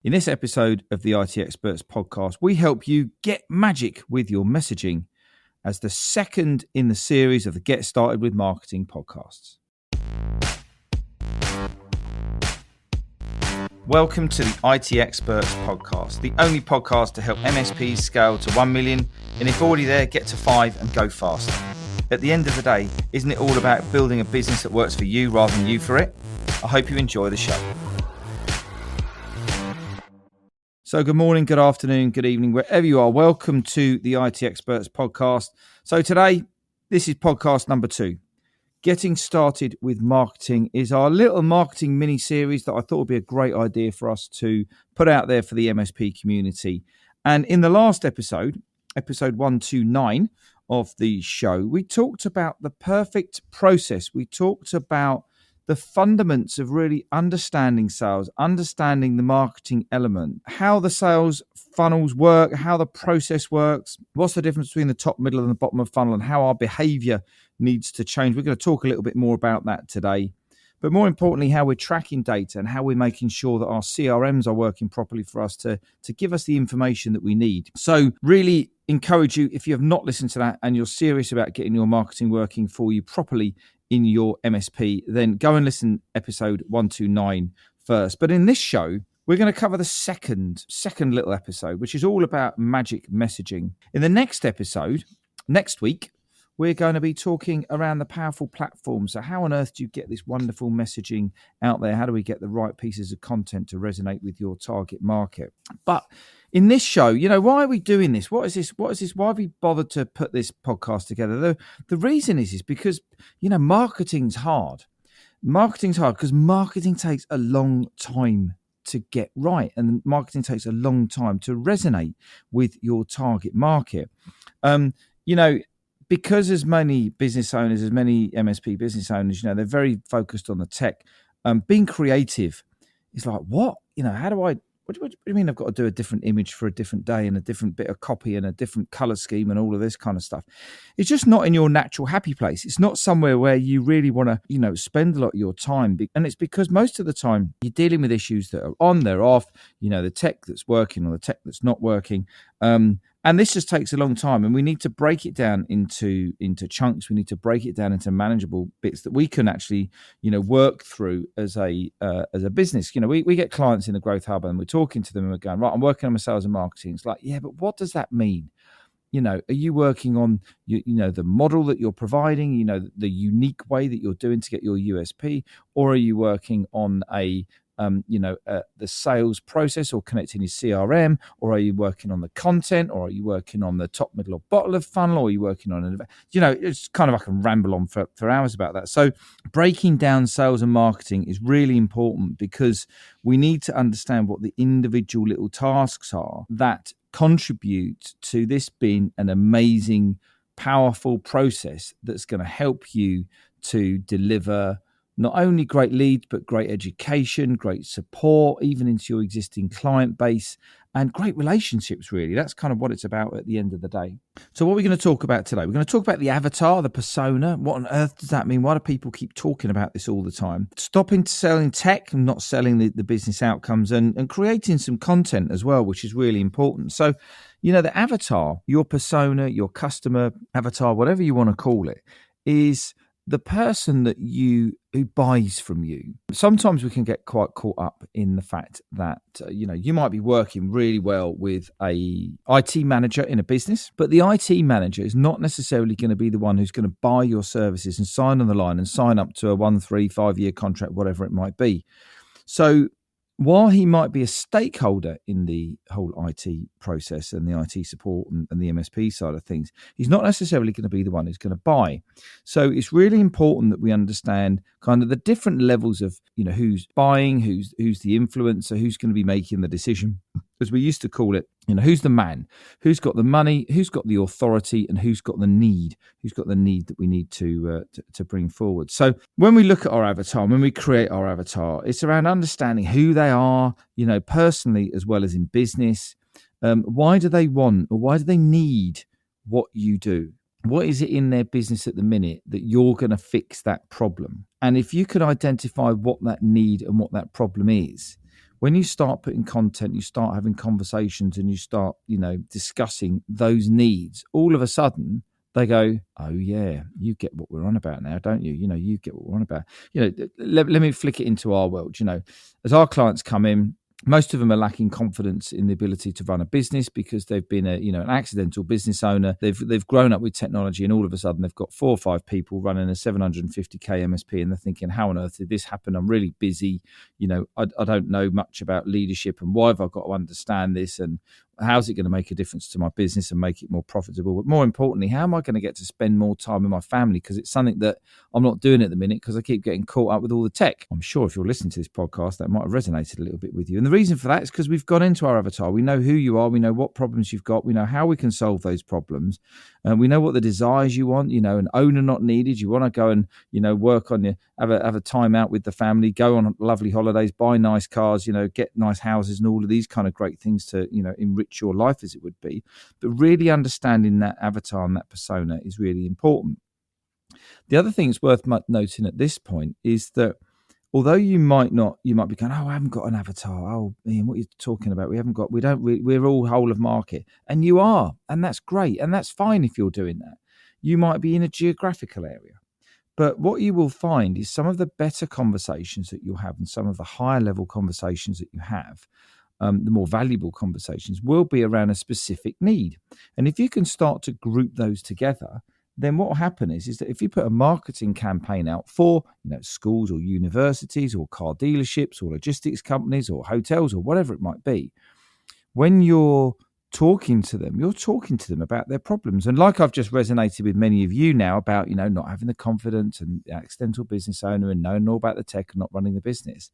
In this episode of the IT Experts podcast, we help you get magic with your messaging as the second in the series of the Get Started with Marketing podcasts. Welcome to the IT Experts podcast, the only podcast to help MSPs scale to 1 million, and if already there, get to 5 and go faster. At the end of the day, isn't it all about building a business that works for you rather than you for it? I hope you enjoy the show. So good morning, good afternoon, good evening, wherever you are. Welcome to the IT Experts podcast. So today, this is podcast number 2. Getting Started with Marketing is our little marketing mini-series that I thought would be a great idea for us to put out there for the MSP community. And in the last episode, episode 129 of the show, we talked about the perfect process. We talked about the fundamentals of really understanding sales, understanding the marketing element, how the sales funnels work, how the process works, what's the difference between the top, middle, and the bottom of the funnel, and how our behavior needs to change. We're going to talk a little bit more about that today. But more importantly, how we're tracking data and how we're making sure that our CRMs are working properly for us to give us the information that we need. So really encourage you, if you have not listened to that and you're serious about getting your marketing working for you properly in your MSP, then go and listen episode 129 first. But in this show, we're going to cover the second little episode, which is all about magic messaging. In the next episode, next week, we're going to be talking around the powerful platforms. So how on earth do you get this wonderful messaging out there? How do we get the right pieces of content to resonate with your target market? But in this show, why are we doing this? What is this? Why have we bothered to put this podcast together? The reason is because, marketing's hard. Marketing's hard because marketing takes a long time to get right. And marketing takes a long time to resonate with your target market. Because as many business owners, as many MSP business owners, they're very focused on the tech. Being creative is like, what? What do you mean I've got to do a different image for a different day and a different bit of copy and a different color scheme and all of this kind of stuff? It's just not in your natural happy place. It's not somewhere where you really want to, spend a lot of your time. And it's because most of the time you're dealing with issues that are on, they're off, the tech that's working or the tech that's not working. And this just takes a long time, and we need to break it down into chunks. We need to break it down into manageable bits that we can actually, work through as a business. We get clients in the Growth Hub, and we're talking to them, and we're going, right, I'm working on my sales and marketing. It's like, yeah, but what does that mean? Are you working on the model that you're providing? The unique way that you're doing to get your USP, or are you working on the sales process or connecting your CRM, or are you working on the content, or are you working on the top, middle, or bottom of funnel, or are you working on it's kind of, I can ramble on for hours about that. So breaking down sales and marketing is really important because we need to understand what the individual little tasks are that contribute to this being an amazing, powerful process that's going to help you to deliver not only great leads, but great education, great support, even into your existing client base, and great relationships, really. That's kind of what it's about at the end of the day. So what are we going to talk about today? We're going to talk about the avatar, the persona. What on earth does that mean? Why do people keep talking about this all the time? Stopping selling tech and not selling the business outcomes, and creating some content as well, which is really important. So, the avatar, your persona, your customer avatar, whatever you want to call it, is the person who buys from you. Sometimes we can get quite caught up in the fact that, you might be working really well with a IT manager in a business, but the IT manager is not necessarily going to be the one who's going to buy your services and sign on the line and sign up to a 1, 3, 5 year contract, whatever it might be. So while he might be a stakeholder in the whole IT process and the IT support and the MSP side of things, he's not necessarily going to be the one who's going to buy. So it's really important that we understand kind of the different levels of, who's buying, who's the influencer, who's going to be making the decision, as we used to call it, who's the man, who's got the money, who's got the authority, and who's got the need that we need to bring forward. So when we look at our avatar, when we create our avatar, it's around understanding who they are, personally as well as in business. Why do they want, or why do they need what you do? What is it in their business at the minute that you're going to fix that problem? And if you can identify what that need and what that problem is, When you start putting content, you start having conversations, and you start, discussing those needs, all of a sudden they go, oh yeah, you get what we're on about now, don't you? You get what we're on about. Let me flick it into our world. As our clients come in, most of them are lacking confidence in the ability to run a business because they've been an accidental business owner. They've grown up with technology, and all of a sudden they've got 4 or 5 people running a 750k MSP, and they're thinking, how on earth did this happen? I'm really busy. I don't know much about leadership, and why have I got to understand this? And how's it going to make a difference to my business and make it more profitable? But more importantly, how am I going to get to spend more time with my family? Because it's something that I'm not doing at the minute because I keep getting caught up with all the tech. I'm sure if you're listening to this podcast, that might have resonated a little bit with you. And the reason for that is because we've gone into our avatar. We know who you are. We know what problems you've got. We know how we can solve those problems. And we know what the desires you want, an owner not needed. You want to go and, work on have a time out with the family, go on lovely holidays, buy nice cars, get nice houses and all of these kind of great things to, enrich your life as it would be. But really understanding that avatar and that persona is really important. The other thing that's worth noting at this point is that although you might be going, oh, I haven't got an avatar. Oh, Ian, what are you talking about? We're all whole of market. And you are, and that's great. And that's fine if you're doing that. You might be in a geographical area. But what you will find is some of the better conversations that you'll have and some of the higher level conversations that you have, the more valuable conversations will be around a specific need. And if you can start to group those together, then what will happen is that if you put a marketing campaign out for schools or universities or car dealerships or logistics companies or hotels or whatever it might be, when you're talking to them about their problems. And like I've just resonated with many of you now about, not having the confidence and the accidental business owner and knowing all about the tech and not running the business.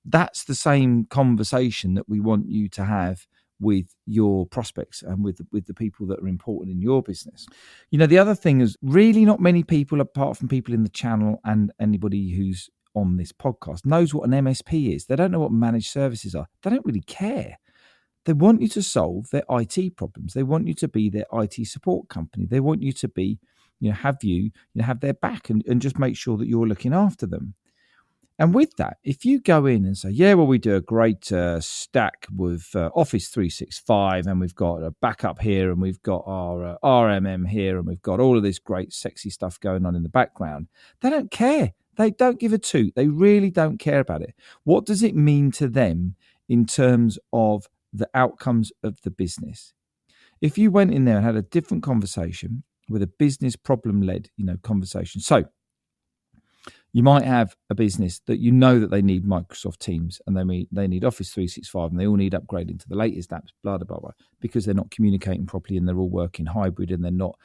That's the same conversation that we want you to have with your prospects and with the people that are important in your business. The other thing is really not many people, apart from people in the channel and anybody who's on this podcast, knows what an MSP is. They don't know what managed services are. They don't really care. They want you to solve their IT problems. They want you to be their IT support company. They want you to be, have their back and just make sure that you're looking after them. And with that, if you go in and say, yeah, well, we do a great stack with Office 365 and we've got a backup here and we've got our RMM here and we've got all of this great sexy stuff going on in the background, they don't care. They don't give a toot. They really don't care about it. What does it mean to them in terms of the outcomes of the business? If you went in there and had a different conversation with a business problem-led, conversation. So you might have a business that that they need Microsoft Teams and they need Office 365 and they all need upgrading to the latest apps, blah, blah, blah, because they're not communicating properly and they're all working hybrid and they're not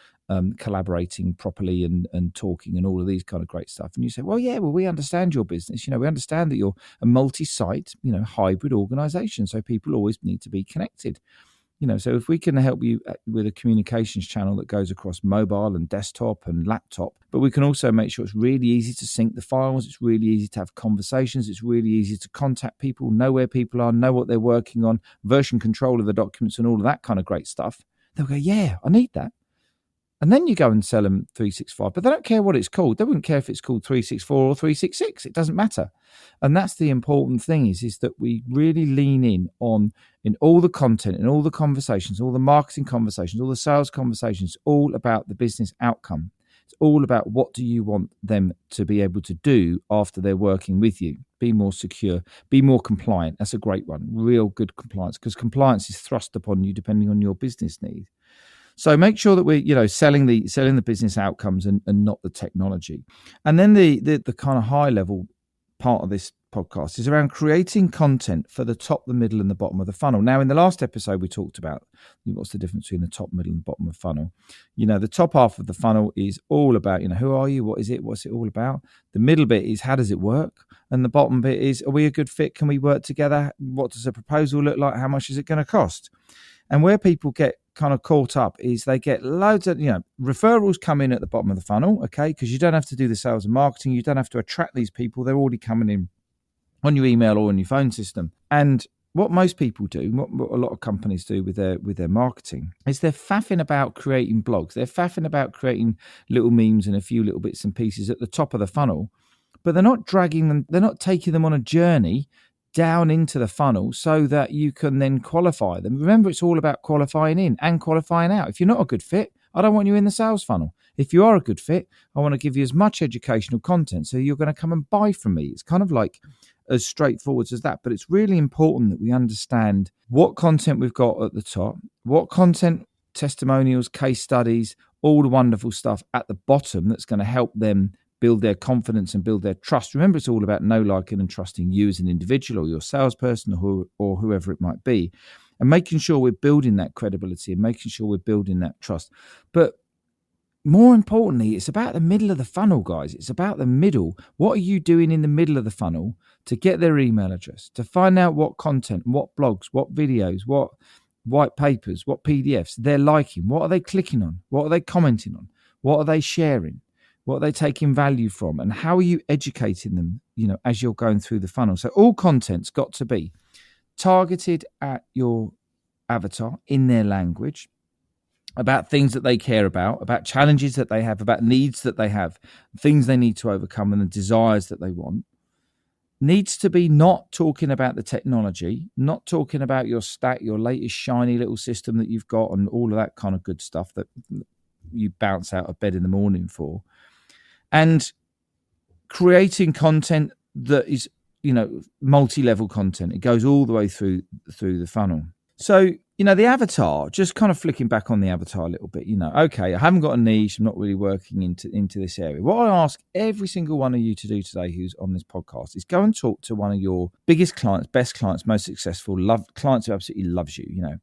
collaborating properly and talking and all of these kind of great stuff. And you say, we understand your business. We understand that you're a multi-site, hybrid organization. So people always need to be connected. So if we can help you with a communications channel that goes across mobile and desktop and laptop, but we can also make sure it's really easy to sync the files, it's really easy to have conversations, it's really easy to contact people, know where people are, know what they're working on, version control of the documents and all of that kind of great stuff, they'll go, yeah, I need that. And then you go and sell them 365, but they don't care what it's called. They wouldn't care if it's called 364 or 366. It doesn't matter. And that's the important thing is that we really lean in all the content, in all the conversations, all the marketing conversations, all the sales conversations, all about the business outcome. It's all about what do you want them to be able to do after they're working with you. Be more secure, be more compliant. That's a great one. Real good compliance, because compliance is thrust upon you depending on your business needs. So make sure that we're, selling the business outcomes and not the technology. And then the kind of high level part of this podcast is around creating content for the top, the middle, and the bottom of the funnel. Now, in the last episode, we talked about what's the difference between the top, middle, and bottom of the funnel. The top half of the funnel is all about, who are you? What is it? What's it all about? The middle bit is how does it work? And the bottom bit is, are we a good fit? Can we work together? What does a proposal look like? How much is it going to cost? And where people get kind of caught up is they get loads of, referrals come in at the bottom of the funnel, okay? Because you don't have to do the sales and marketing. You don't have to attract these people. They're already coming in on your email or on your phone system. And what most people do, what a lot of companies do with their marketing is they're faffing about creating blogs. They're faffing about creating little memes and a few little bits and pieces at the top of the funnel, but they're not dragging them. They're not taking them on a journey down into the funnel so that you can then qualify them. Remember, it's all about qualifying in and qualifying out. If you're not a good fit, I don't want you in the sales funnel. If you are a good fit, I want to give you as much educational content so you're going to come and buy from me. It's kind of like as straightforward as that, but it's really important that we understand what content we've got at the top, what content, testimonials, case studies, all the wonderful stuff at the bottom that's going to help them build their confidence and build their trust. Remember, it's all about know, liking, and trusting you as an individual or your salesperson or whoever it might be, and making sure we're building that credibility and making sure we're building that trust. But more importantly, it's about the middle of the funnel, guys. It's about the middle. What are you doing in the middle of the funnel to get their email address, to find out what content, what blogs, what videos, what white papers, what PDFs they're liking? What are they clicking on? What are they commenting on? What are they sharing? What are they taking value from? And how are you educating them, as you're going through the funnel? So all content's got to be targeted at your avatar in their language, about things that they care about challenges that they have, about needs that they have, things they need to overcome, and the desires that they want. Needs to be not talking about the technology, not talking about your stack, your latest shiny little system that you've got and all of that kind of good stuff that you bounce out of bed in the morning for. And creating content that is, multi-level content. It goes all the way through the funnel. So, the avatar, just kind of flicking back on the avatar a little bit, okay, I haven't got a niche. I'm not really working into this area. What I ask every single one of you to do today who's on this podcast is go and talk to one of your biggest clients, best clients, most successful, clients who absolutely loves you,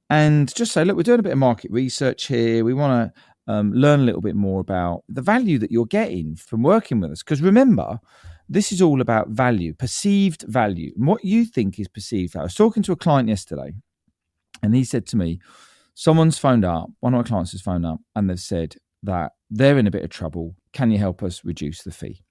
and just say, look, we're doing a bit of market research here. We want to learn a little bit more about the value that you're getting from working with us. Because remember, this is all about value, perceived value, and what you think is perceived value. I was talking to a client yesterday, and he said to me, someone's phoned up, one of my clients has phoned up, and they've said that they're in a bit of trouble. Can you help us reduce the fee?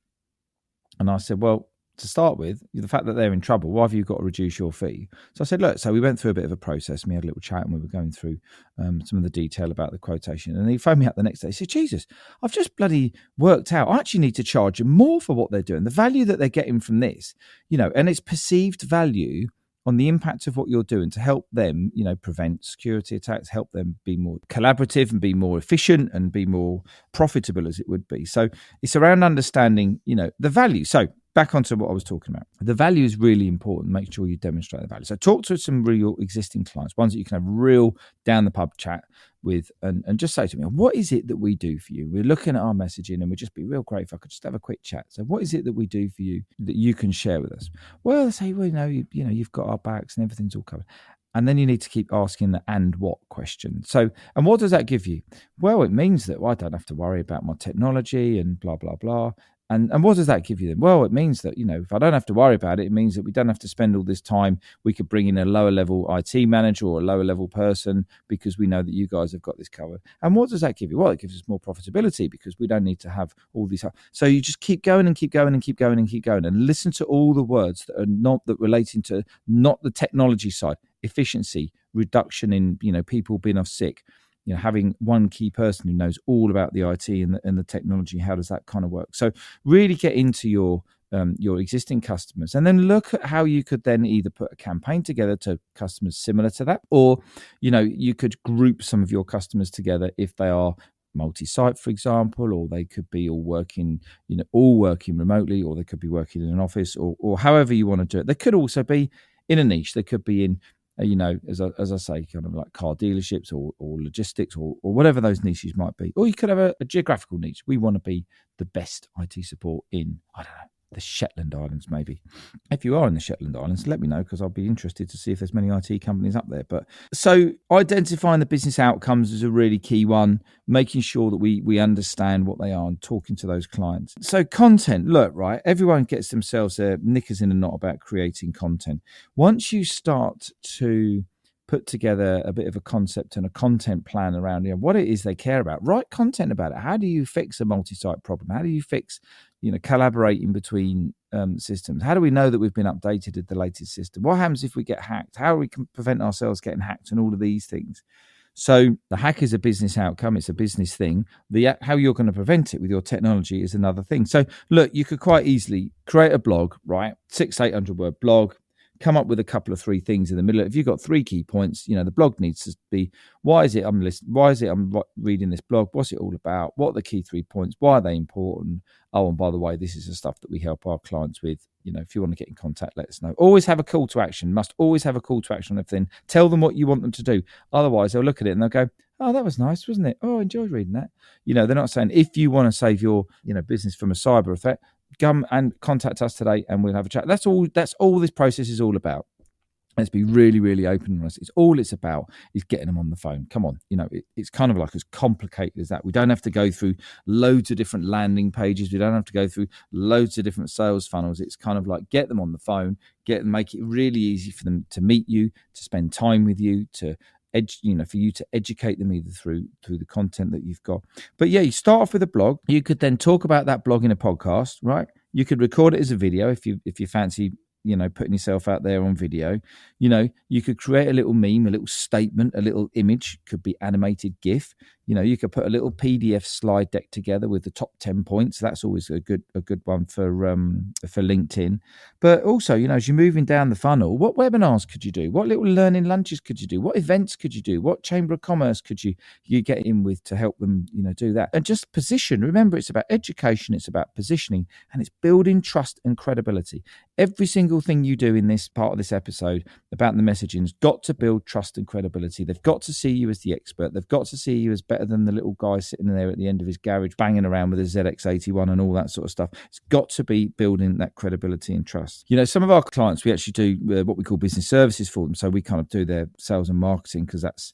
And I said, well, to start with, the fact that they're in trouble, why have you got to reduce your fee? So I said, look, so we went through a bit of a process, and we had a little chat, and we were going through some of the detail about the quotation. And he phoned me up the next day. He said, Jesus, I've just bloody worked out. I actually need to charge them more for what they're doing. The value that they're getting from this, and it's perceived value on the impact of what you're doing to help them, prevent security attacks, help them be more collaborative and be more efficient and be more profitable as it would be. So it's around understanding, the value. So back onto what I was talking about. The value is really important. Make sure you demonstrate the value. So talk to some real existing clients, ones that you can have real down the pub chat with, and just say to me, what is it that we do for you? We're looking at our messaging and we'd just be real great if I could just have a quick chat. So what is it that we do for you that you can share with us? Well, they say, well, you've got our backs and everything's all covered. And then you need to keep asking the and what question. So, and what does that give you? Well, it means that I don't have to worry about my technology and blah, blah, blah. And what does that give you then? Well, it means that, if I don't have to worry about it, it means that we don't have to spend all this time. We could bring in a lower level IT manager or a lower level person because we know that you guys have got this covered. And what does that give you? Well, it gives us more profitability because we don't need to have all these. So you just keep going and keep going and keep going and keep going and listen to all the words that are not relating to not the technology side, efficiency, reduction in, people being off sick. Having one key person who knows all about the IT and the technology, how does that kind of work? So really get into your existing customers and then look at how you could then either put a campaign together to customers similar to that, or, you could group some of your customers together if they are multi-site, for example, or they could be all working remotely, or they could be working in an office, or however you want to do it. They could also be in a niche. They could be in as I say, kind of like car dealerships or logistics or whatever those niches might be. Or you could have a geographical niche. We want to be the best IT support in, I don't know, the Shetland Islands, maybe. If you are in the Shetland Islands, let me know, because I'll be interested to see if there's many IT companies up there. But so identifying the business outcomes is a really key one, making sure that we understand what they are and talking to those clients. So content, look, right, everyone gets themselves their knickers in a knot about creating content. Once you start to put together a bit of a concept and a content plan around what it is they care about, write content about it. How do you fix a multi-site problem? How do you fix collaborating between systems? How do we know that we've been updated at the latest system? What happens if we get hacked? How do we prevent ourselves getting hacked, and all of these things? So the hack is a business outcome. It's a business thing. How you're going to prevent it with your technology is another thing. So look, you could quite easily create a blog, right? 600-800 word blog, come up with a couple of 3 things in the middle. If you've got 3 key points, the blog needs to be, why is it I'm reading this blog? What's it all about? What are the key 3 points? Why are they important? Oh, and by the way, this is the stuff that we help our clients with. If you want to get in contact, let us know. Always have a call to action. Must always have a call to action on everything. Tell them what you want them to do. Otherwise, they'll look at it and they'll go, oh, that was nice, wasn't it? Oh, I enjoyed reading that. They're not saying, if you want to save your business from a cyber threat, come and contact us today and we'll have a chat. That's all this process is all about. Let's be really, really open and honest. It's about is getting them on the phone. Come on, it's kind of like as complicated as that. We don't have to go through loads of different landing pages. We don't have to go through loads of different sales funnels. It's kind of like get them on the phone, make it really easy for them to meet you, to spend time with you, to for you to educate them either through the content that you've got. But yeah, you start off with a blog. You could then talk about that blog in a podcast, right? You could record it as a video if you fancy putting yourself out there on video. You could create a little meme, a little statement, a little image, could be animated GIF. You could put a little PDF slide deck together with the top 10 points. That's always a good one for LinkedIn. But also, as you're moving down the funnel, what webinars could you do? What little learning lunches could you do? What events could you do? What chamber of commerce could you get in with to help them, do that? And just position. Remember, it's about education, it's about positioning, and it's building trust and credibility. Every single thing you do in this part of this episode about the messaging's got to build trust and credibility. They've got to see you as the expert. They've got to see you as better than the little guy sitting there at the end of his garage banging around with a ZX81 and all that sort of stuff. It's got to be building that credibility and trust. Some of our clients, we actually do what we call business services for them. So we kind of do their sales and marketing because that's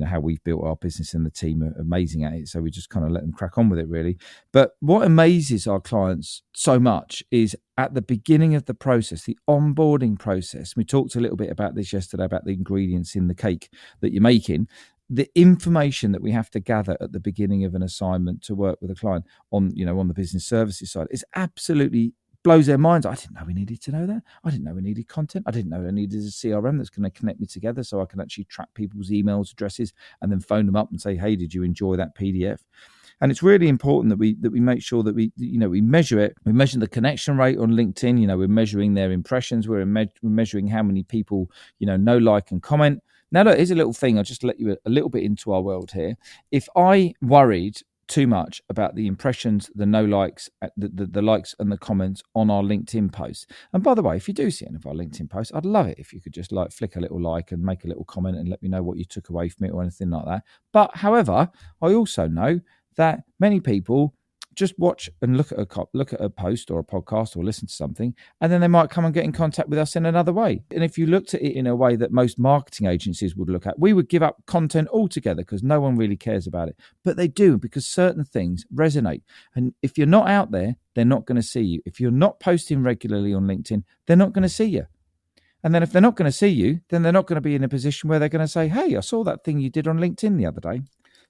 how we've built our business, and the team are amazing at it. So we just kind of let them crack on with it, really. But what amazes our clients so much is at the beginning of the process, the onboarding process. We talked a little bit about this yesterday, about the ingredients in the cake that you're making. The information that we have to gather at the beginning of an assignment to work with a client on the business services side is absolutely blows their minds. I didn't know we needed to know that. I didn't know we needed content. I didn't know I needed a CRM that's going to connect me together so I can actually track people's emails, addresses, and then phone them up and say, hey, did you enjoy that PDF? And it's really important that we make sure that we measure it. We measure the connection rate on LinkedIn. We're measuring their impressions. We're measuring how many people, know, like, and comment. Now, look, here's a little thing. I'll just let you a little bit into our world here. If I worried too much about the impressions, the no likes, the likes and the comments on our LinkedIn posts. And by the way, if you do see any of our LinkedIn posts, I'd love it if you could just flick a little like and make a little comment and let me know what you took away from it or anything like that. But however, I also know that many people just watch and look at a post or a podcast or listen to something, and then they might come and get in contact with us in another way. And if you looked at it in a way that most marketing agencies would look at, we would give up content altogether because no one really cares about it. But they do, because certain things resonate. And if you're not out there, they're not going to see you. If you're not posting regularly on LinkedIn, they're not going to see you. And then if they're not going to see you, then they're not going to be in a position where they're going to say, hey, I saw that thing you did on LinkedIn the other day.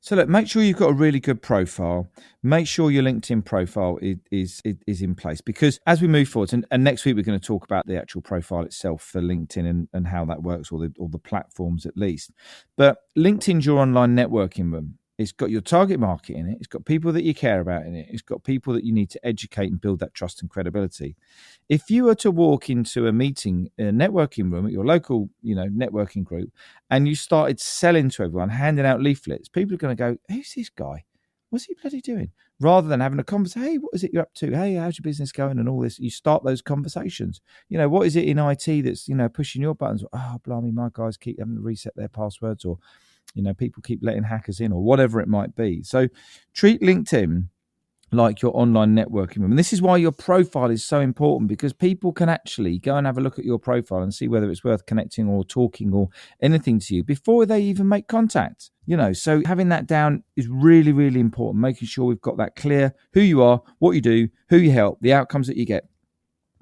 So look, make sure you've got a really good profile. Make sure your LinkedIn profile is in place, because as we move forward, and next week we're going to talk about the actual profile itself for LinkedIn and how that works, or the platforms at least. But LinkedIn's your online networking room. It's got your target market in it. It's got people that you care about in it. It's got people that you need to educate and build that trust and credibility. If you were to walk into a meeting, a networking room at your local, networking group, and you started selling to everyone, handing out leaflets, people are going to go, who's this guy? What's he bloody doing? Rather than having a conversation, hey, what is it you're up to? Hey, how's your business going? And all this, you start those conversations. What is it in IT that's, pushing your buttons? Oh, blimey, my guys keep having to reset their passwords, or people keep letting hackers in, or whatever it might be. So treat LinkedIn like your online networking room. And this is why your profile is so important, because people can actually go and have a look at your profile and see whether it's worth connecting or talking or anything to you before they even make contact. So having that down is really, really important, making sure we've got that clear, who you are, what you do, who you help, the outcomes that you get.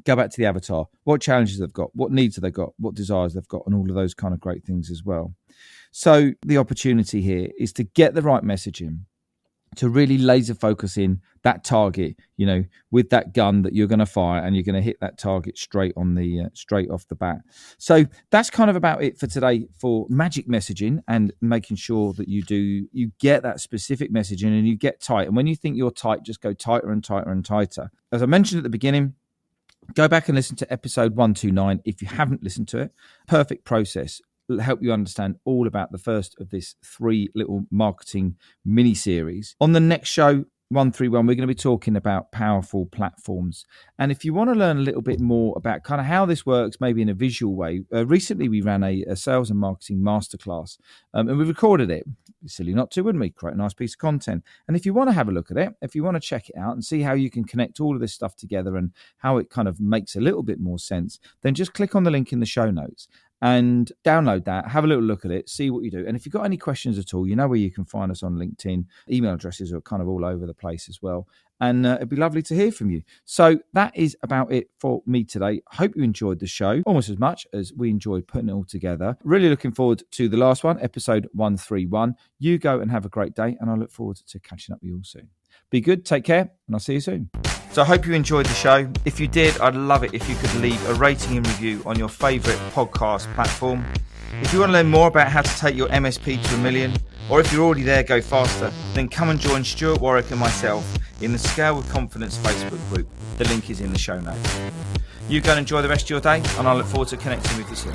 Go back to the avatar, what challenges they've got, what needs have they got, what desires they've got, and all of those kind of great things as well. So the opportunity here is to get the right messaging, to really laser focus in that target, with that gun that you're going to fire, and you're going to hit that target straight off the bat. So that's kind of about it for today for magic messaging, and making sure that you get that specific messaging and you get tight. And when you think you're tight, just go tighter and tighter and tighter. As I mentioned at the beginning, Go back and listen to episode 129 if you haven't listened to it. Perfect process. It'll help you understand all about the first of this 3 little marketing mini series. On the next show, 131, we're going to be talking about powerful platforms. And if you want to learn a little bit more about kind of how this works, maybe in a visual way, recently we ran a sales and marketing masterclass, and we recorded it. It's silly not to, wouldn't we? Create a nice piece of content. And if you want to have a look at it, if you want to check it out and see how you can connect all of this stuff together and how it kind of makes a little bit more sense, then just click on the link in the show notes and download that, have a little look at it, see what you do. And if you've got any questions at all, you know where you can find us on LinkedIn. Email addresses are kind of all over the place as well. And it'd be lovely to hear from you. So that is about it for me today. Hope you enjoyed the show almost as much as we enjoyed putting it all together. Really looking forward to the last one, episode 131. You go and have a great day, and I look forward to catching up with you all soon. Be good, take care, and I'll see you soon. So I hope you enjoyed the show. If you did, I'd love it if you could leave a rating and review on your favourite podcast platform. If you want to learn more about how to take your MSP to $1 million, or if you're already there, go faster, then come and join Stuart Warwick and myself in the Scale with Confidence Facebook group. The link is in the show notes. You go and enjoy the rest of your day, and I look forward to connecting with you soon.